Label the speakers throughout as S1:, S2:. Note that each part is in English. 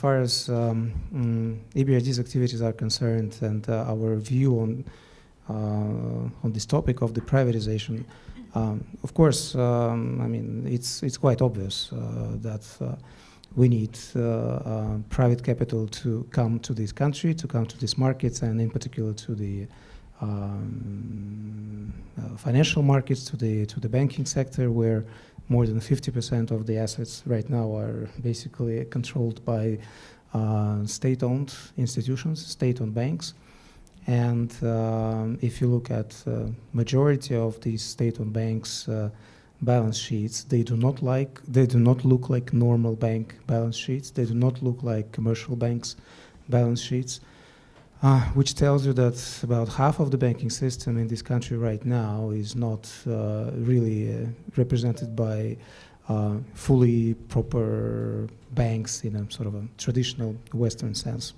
S1: far as EBRD's activities are concerned, and our view on this topic of the privatization, of course, I mean, it's quite obvious that we need private capital to come to this country, to come to these markets, and in particular to the financial markets, to the banking sector, where more than 50% of the assets right now are basically controlled by state-owned institutions, state-owned banks. And if you look at majority of these state-owned banks' balance sheets, they do not look like normal bank balance sheets. They do not look like commercial banks' balance sheets, which tells you that about half of the banking system in this country right now is not really represented by fully proper banks in a sort of a traditional Western sense.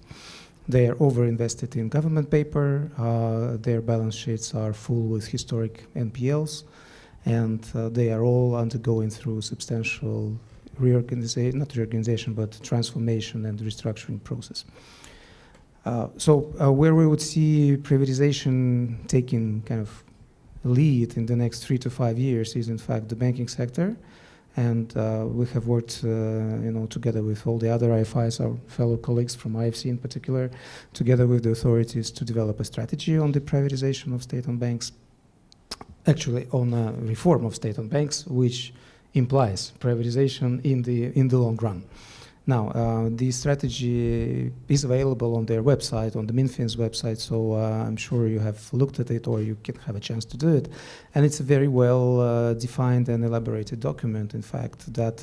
S1: They are over-invested in government paper. Their balance sheets are full with historic NPLs, and they are all undergoing through substantial reorganization, not reorganization, but transformation and restructuring process. Where we would see privatization taking kind of lead in the next 3 to 5 years is in fact the banking sector. And we have worked together with all the other IFIs, our fellow colleagues from IFC in particular, together with the authorities to develop a strategy on the privatization of state-owned banks, actually on a reform of state-owned banks, which implies privatization in the long run. Now, the strategy is available on their website, on the MinFin's website, so I'm sure you have looked at it or you can have a chance to do it. And it's a very well defined and elaborated document, in fact, that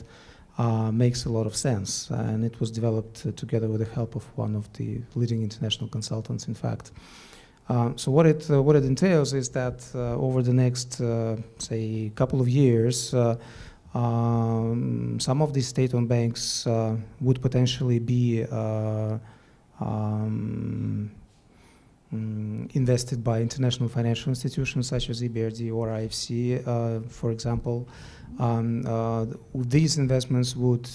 S1: makes a lot of sense. And it was developed together with the help of one of the leading international consultants, in fact. So what it entails is that over the next, say, couple of years, some of these state-owned banks would potentially be invested by international financial institutions such as EBRD or IFC, for example. These investments would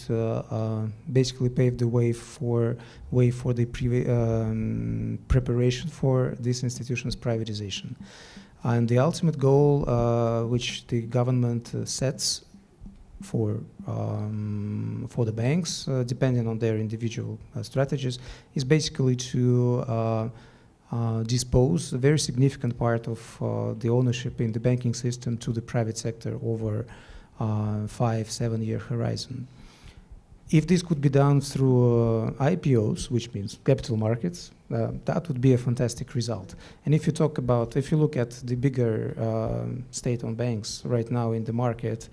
S1: basically pave the way for the preparation for these institutions' privatization. And the ultimate goal, which the government sets for the banks, depending on their individual strategies, is basically to dispose a very significant part of the ownership in the banking system to the private sector over 5-7 year horizon. If this could be done through IPOs, which means capital markets, that would be a fantastic result. And if you look at the bigger state-owned banks right now in the market,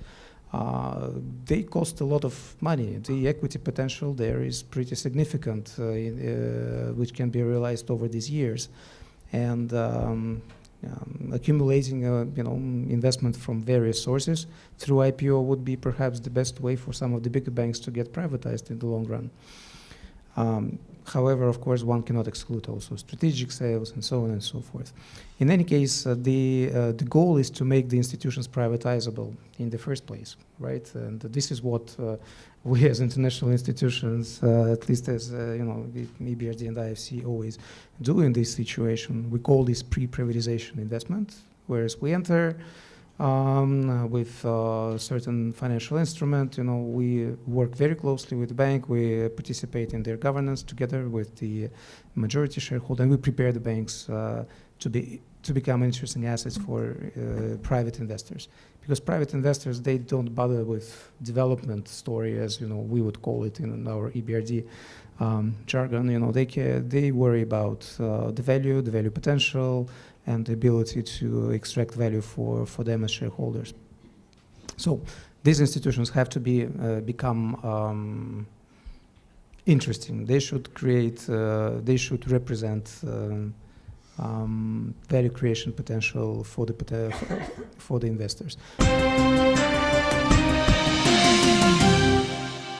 S1: they cost a lot of money. The equity potential there is pretty significant, which can be realized over these years. And accumulating investment from various sources through IPO would be perhaps the best way for some of the bigger banks to get privatized in the long run. However, of course, one cannot exclude also strategic sales and so on and so forth. In any case, the goal is to make the institutions privatizable in the first place, right? And this is what we as international institutions, at least as the EBRD and IFC always do in this situation. We call this pre-privatization investment, whereas we enter with certain financial instrument, we work very closely with the bank. We participate in their governance together with the majority shareholder, and we prepare the banks to become interesting assets for private investors. Because private investors, they don't bother with development story, as we would call it in our EBRD jargon. They worry about the value potential, and the ability to extract value for them as shareholders. So these institutions have to become interesting. They should represent value creation potential for the investors.